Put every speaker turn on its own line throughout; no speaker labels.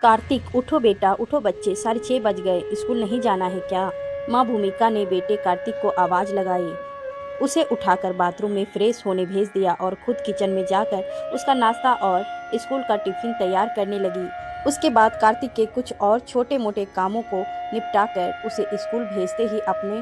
कार्तिक, उठो बेटा, उठो बच्चे, 6:30 बज गए, स्कूल नहीं जाना है क्या? माँ भूमिका ने बेटे कार्तिक को आवाज़ लगाई। उसे उठाकर बाथरूम में फ्रेश होने भेज दिया और खुद किचन में जाकर उसका नाश्ता और स्कूल का टिफिन तैयार करने लगी। उसके बाद कार्तिक के कुछ और छोटे मोटे कामों को निपटाकर उसे स्कूल भेजते ही अपने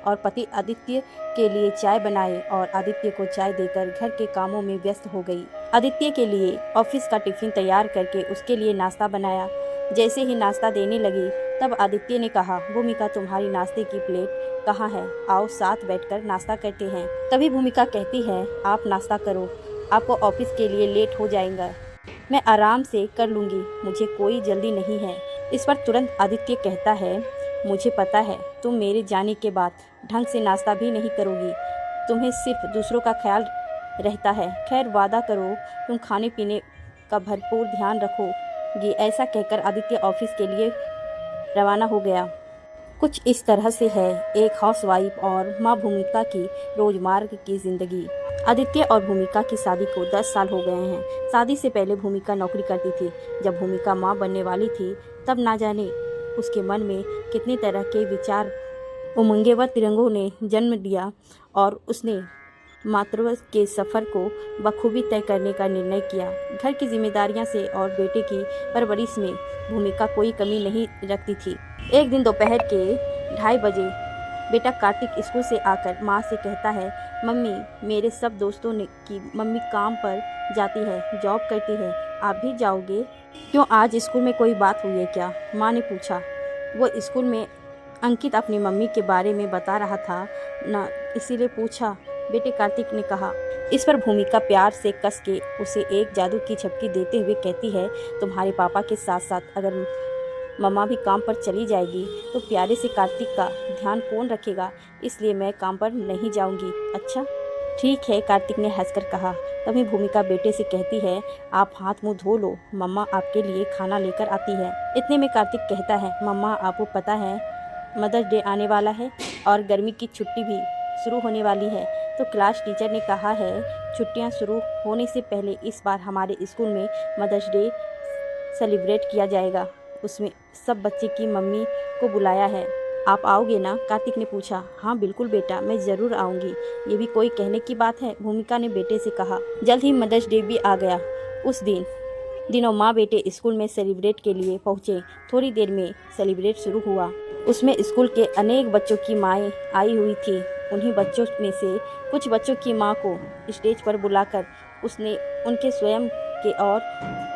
और पति आदित्य के लिए चाय बनाई और आदित्य को चाय देकर घर के कामों में व्यस्त हो गई। आदित्य के लिए ऑफिस का टिफिन तैयार करके उसके लिए नाश्ता बनाया। जैसे ही नाश्ता देने लगी तब आदित्य ने कहा, भूमिका तुम्हारी नाश्ते की प्लेट कहाँ है? आओ साथ बैठकर नाश्ता करते हैं। तभी भूमिका कहती है, आप नाश्ता करो, आपको ऑफिस के लिए लेट हो जाएगा। मैं आराम से कर लूँगी, मुझे कोई जल्दी नहीं है। इस पर तुरंत आदित्य कहता है, मुझे पता है तुम मेरे जाने के बाद ढंग से नाश्ता भी नहीं करोगी, तुम्हें सिर्फ दूसरों का ख्याल रहता है। खैर वादा करो तुम खाने पीने का भरपूर ध्यान रखोगी। ऐसा कहकर आदित्य ऑफिस के लिए रवाना हो गया। कुछ इस तरह से है एक हाउसवाइफ और माँ भूमिका की रोजमर्रा की जिंदगी। आदित्य और भूमिका की शादी को 10 साल हो गए हैं। शादी से पहले भूमिका नौकरी करती थी। जब भूमिका माँ बनने वाली थी तब ना जाने उसके मन में कितने तरह के विचार, उमंगें व तिरंगों ने जन्म लिया और उसने मातृत्व के सफ़र को बखूबी तय करने का निर्णय किया। घर की जिम्मेदारियां से और बेटे की परवरिश में भूमिका कोई कमी नहीं रखती थी। एक दिन दोपहर के 2:30 बजे बेटा कार्तिक स्कूल से आकर माँ से कहता है, मम्मी मेरे सब दोस्तों ने की मम्मी काम पर जाती है, जॉब करती है, आप भी जाओगे? क्यों, आज स्कूल में कोई बात हुई है क्या? माँ ने पूछा। वो स्कूल में अंकित अपनी मम्मी के बारे में बता रहा था ना, इसीलिए पूछा, बेटे कार्तिक ने कहा। इस पर भूमिका प्यार से कस के उसे एक जादू की झपकी देते हुए कहती है, तुम्हारे पापा के साथ साथ अगर मम्मा भी काम पर चली जाएगी तो प्यारे से कार्तिक का ध्यान कौन रखेगा, इसलिए मैं काम पर नहीं जाऊंगी। अच्छा ठीक है, कार्तिक ने हंसकर कहा। तभी भूमिका बेटे से कहती है, आप हाथ मुंह धो लो, मम्मा आपके लिए खाना लेकर आती है। इतने में कार्तिक कहता है, मम्मा आपको पता है मदर्स डे आने वाला है और गर्मी की छुट्टी भी शुरू होने वाली है, तो क्लास टीचर ने कहा है छुट्टियां शुरू होने से पहले इस बार हमारे स्कूल में मदर्स डे सेलिब्रेट किया जाएगा। उसमें सब बच्चे की मम्मी को बुलाया है, आप आओगे ना? कार्तिक ने पूछा। हाँ बिल्कुल बेटा, मैं ज़रूर आऊँगी, ये भी कोई कहने की बात है, भूमिका ने बेटे से कहा। जल्द ही मदर्स डे भी आ गया। उस दिनों माँ बेटे स्कूल में सेलिब्रेट के लिए पहुँचे। थोड़ी देर में सेलिब्रेट शुरू हुआ। उसमें स्कूल के अनेक बच्चों की माएँ आई हुई थी। उन्हीं बच्चों में से कुछ बच्चों की माँ को स्टेज पर बुलाकर उसने उनके स्वयं के और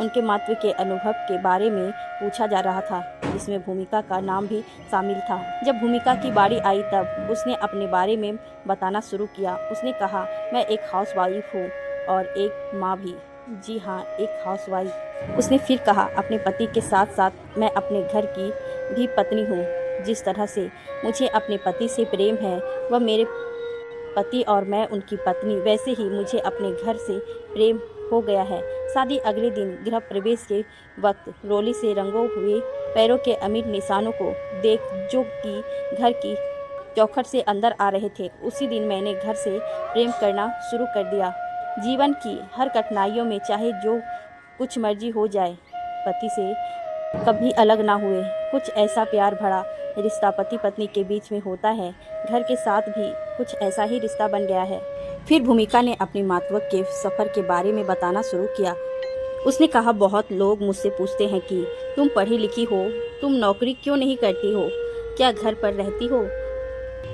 उनके मातृ के अनुभव के बारे में पूछा जा रहा था, जिसमें भूमिका का नाम भी शामिल था। जब भूमिका की बारी आई तब उसने अपने बारे में बताना शुरू किया। उसने कहा, मैं एक हाउसवाइफ हूँ और एक माँ भी। जी हाँ, एक हाउसवाइफ। उसने फिर कहा, अपने पति के साथ साथ मैं अपने घर की भी पत्नी हूँ। जिस तरह से मुझे अपने पति से प्रेम है वह मेरे पति और मैं उनकी पत्नी, वैसे ही मुझे अपने घर से प्रेम हो गया है। शादी अगले दिन गृह प्रवेश के वक्त रोली से रंगे हुए पैरों के अमीर निशानों को देख जो कि घर की चौखट से अंदर आ रहे थे, उसी दिन मैंने घर से प्रेम करना शुरू कर दिया। जीवन की हर कठिनाइयों में चाहे जो कुछ मर्जी हो जाए, पति से कभी अलग ना हुए। कुछ ऐसा प्यार भरा रिश्ता पति पत्नी के बीच में होता है, घर के साथ भी कुछ ऐसा ही रिश्ता बन गया है। फिर भूमिका ने अपनी मातृत्व के सफ़र के बारे में बताना शुरू किया। उसने कहा, बहुत लोग मुझसे पूछते हैं कि तुम पढ़ी लिखी हो, तुम नौकरी क्यों नहीं करती हो, क्या घर पर रहती हो?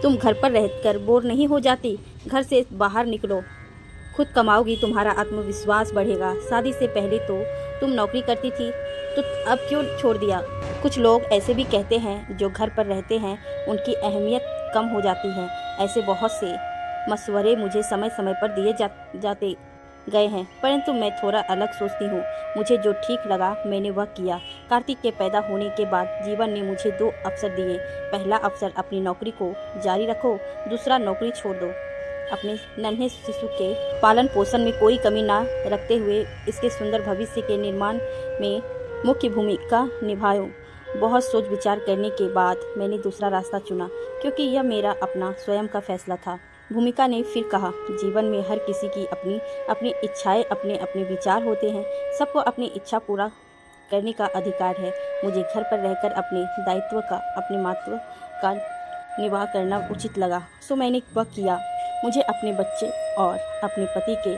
तुम घर पर रहकर बोर नहीं हो जाती? घर से बाहर निकलो, खुद कमाओगी, तुम्हारा आत्मविश्वास बढ़ेगा। शादी से पहले तो तुम नौकरी करती थी, तो अब क्यों छोड़ दिया? कुछ लोग ऐसे भी कहते हैं जो घर पर रहते हैं उनकी अहमियत कम हो जाती है। ऐसे बहुत से मशवरे मुझे समय समय पर दिए जाते गए हैं, परंतु मैं थोड़ा अलग सोचती हूँ। मुझे जो ठीक लगा मैंने वह किया। कार्तिक के पैदा होने के बाद जीवन ने मुझे 2 अवसर दिए। पहला अवसर, अपनी नौकरी को जारी रखो, दूसरा, नौकरी छोड़ दो। अपने नन्हे शिशु के पालन पोषण में कोई कमी ना रखते हुए इसके सुंदर भविष्य के निर्माण में मुख्य भूमिका निभाऊं। बहुत सोच विचार करने के बाद मैंने दूसरा रास्ता चुना, क्योंकि यह मेरा अपना स्वयं का फैसला था। भूमिका ने फिर कहा, जीवन में हर किसी की अपनी अपनी इच्छाएं, अपने अपने विचार होते हैं। सबको अपनी इच्छा पूरा करने का अधिकार है। मुझे घर पर रहकर अपने दायित्व का, अपने मातृत्व का निर्वाह करना उचित लगा, सो मैंने वह किया। मुझे अपने बच्चे और अपने पति के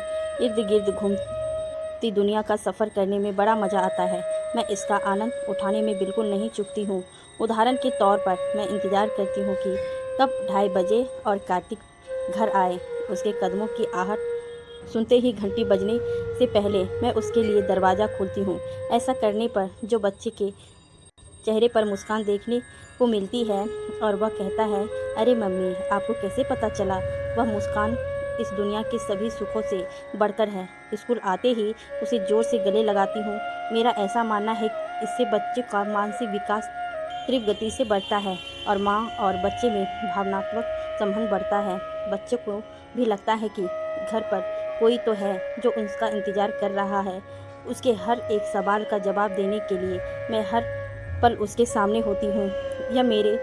इर्द गिर्द घूमती दुनिया का सफ़र करने में बड़ा मज़ा आता है। मैं इसका आनंद उठाने में बिल्कुल नहीं चूकती हूँ। उदाहरण के तौर पर मैं इंतज़ार करती हूँ कि कब 2:30 बजे और कार्तिक घर आए। उसके कदमों की आहट सुनते ही घंटी बजने से पहले मैं उसके लिए दरवाज़ा खोलती हूँ। ऐसा करने पर जो बच्चे के चेहरे पर मुस्कान देखने को मिलती है और वह कहता है, अरे मम्मी, आपको कैसे पता चला? वह मुस्कान इस दुनिया के सभी सुखों से बढ़कर है। स्कूल आते ही उसे जोर से गले लगाती हूँ। मेरा ऐसा मानना है कि इससे बच्चे का मानसिक विकास तीव्र गति से बढ़ता है और माँ और बच्चे में भावनात्मक संबंध बढ़ता है। बच्चे को भी लगता है कि घर पर कोई तो है जो उसका इंतज़ार कर रहा है। उसके हर एक सवाल का जवाब देने के लिए मैं हर पल उसके सामने होती हूँ। यह मेरे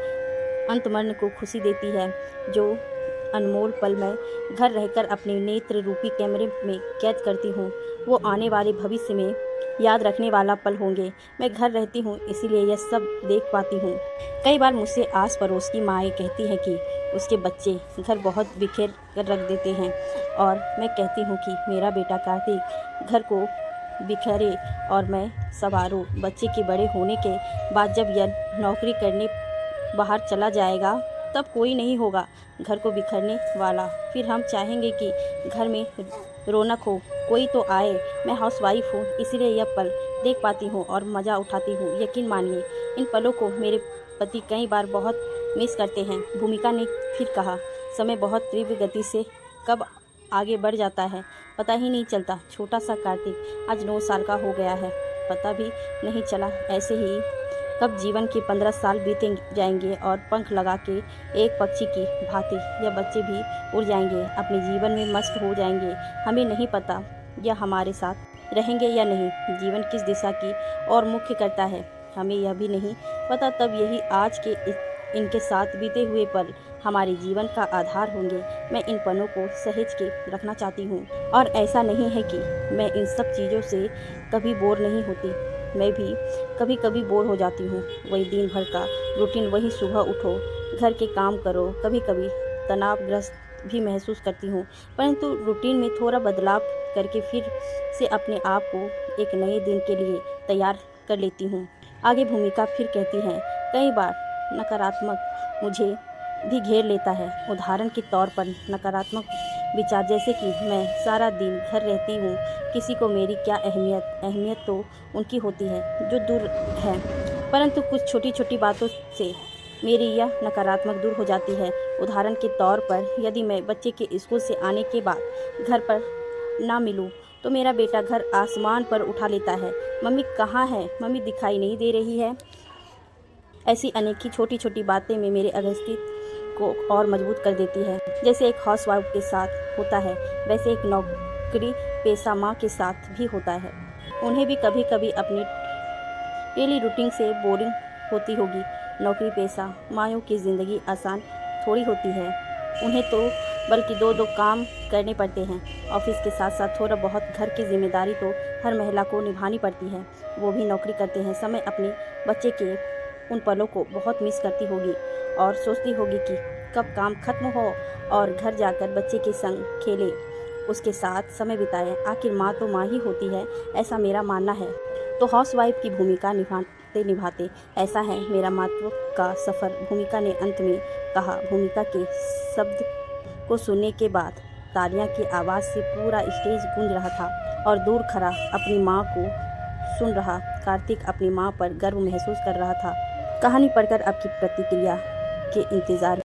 अंतर्मन को खुशी देती है। जो अनमोल पल मैं घर रहकर अपने नेत्र रूपी कैमरे में कैद करती हूँ, वो आने वाले भविष्य में याद रखने वाला पल होंगे। मैं घर रहती हूँ, इसीलिए यह सब देख पाती हूँ। कई बार मुझसे आस पड़ोस की माएँ कहती हैं कि उसके बच्चे घर बहुत बिखेर कर रख देते हैं, और मैं कहती हूँ कि मेरा बेटा कार्तिक घर को बिखरे और मैं संवारूं। बच्चे के बड़े होने के बाद जब यह नौकरी करने बाहर चला जाएगा, तब कोई नहीं होगा घर को बिखरने वाला। फिर हम चाहेंगे कि घर में रौनक हो, कोई तो आए। मैं हाउसवाइफ हूँ, इसीलिए यह पल देख पाती हूँ और मज़ा उठाती हूँ। यकीन मानिए, इन पलों को मेरे पति कई बार बहुत मिस करते हैं। भूमिका ने फिर कहा, समय बहुत तीव्र गति से कब आगे बढ़ जाता है, पता ही नहीं चलता। छोटा सा कार्तिक आज 9 साल का हो गया है, पता भी नहीं चला। ऐसे ही कब जीवन के 15 साल बीते जाएंगे और पंख लगा के एक पक्षी की भांति यह बच्चे भी उड़ जाएंगे, अपने जीवन में मस्त हो जाएंगे। हमें नहीं पता यह हमारे साथ रहेंगे या नहीं, जीवन किस दिशा की और मुख्य करता है, हमें यह भी नहीं पता। तब यही आज के इनके साथ बीते हुए पल हमारे जीवन का आधार होंगे। मैं इन पलों को सहेज के रखना चाहती हूँ, और ऐसा नहीं है कि मैं इन सब चीज़ों से कभी बोर नहीं होती। मैं भी कभी कभी बोर हो जाती हूँ। वही दिन भर का रूटीन, वही सुबह उठो, घर के काम करो। कभी कभी तनावग्रस्त भी महसूस करती हूँ, परंतु रूटीन में थोड़ा बदलाव करके फिर से अपने आप को एक नए दिन के लिए तैयार कर लेती हूँ। आगे भूमिका फिर कहती हैं, कई बार नकारात्मक मुझे भी घेर लेता है। उदाहरण के तौर पर नकारात्मक विचार, जैसे कि मैं सारा दिन घर रहती हूँ, किसी को मेरी क्या अहमियत तो उनकी होती है जो दूर है, परंतु कुछ छोटी छोटी बातों से मेरी यह नकारात्मक दूर हो जाती है। उदाहरण के तौर पर, यदि मैं बच्चे के स्कूल से आने के बाद घर पर ना मिलूँ तो मेरा बेटा घर आसमान पर उठा लेता है, मम्मी कहाँ है, मम्मी दिखाई नहीं दे रही है। ऐसी अनेक छोटी छोटी बातें में मेरे अस्तित्व को और मजबूत कर देती है। जैसे एक हाउसवाइफ के साथ होता है, वैसे एक नौकरी पेशा माँ के साथ भी होता है। उन्हें भी कभी कभी अपनी डेली रूटीन से बोरिंग होती होगी। नौकरी पेशा माँओं की ज़िंदगी आसान थोड़ी होती है, उन्हें तो बल्कि 2-2 काम करने पड़ते हैं। ऑफिस के साथ साथ थोड़ा बहुत घर की जिम्मेदारी तो हर महिला को निभानी पड़ती है। वो भी नौकरी करते हैं समय अपने बच्चे के उन पलों को बहुत मिस करती होगी और सोचती होगी कि कब काम खत्म हो और घर जाकर बच्चे के संग खेले, उसके साथ समय बिताए। आखिर माँ तो माँ ही होती है, ऐसा मेरा मानना है। तो हाउसवाइफ की भूमिका निभाते निभाते ऐसा है मेरा मातृत्व का सफ़र, भूमिका ने अंत में कहा। भूमिका के शब्द को सुनने के बाद तालियां की आवाज़ से पूरा स्टेज गूंज रहा था और दूर खड़ा अपनी माँ को सुन रहा कार्तिक अपनी माँ पर गर्व महसूस कर रहा था। कहानी पढ़कर आपकी प्रतिक्रिया के इंतज़ार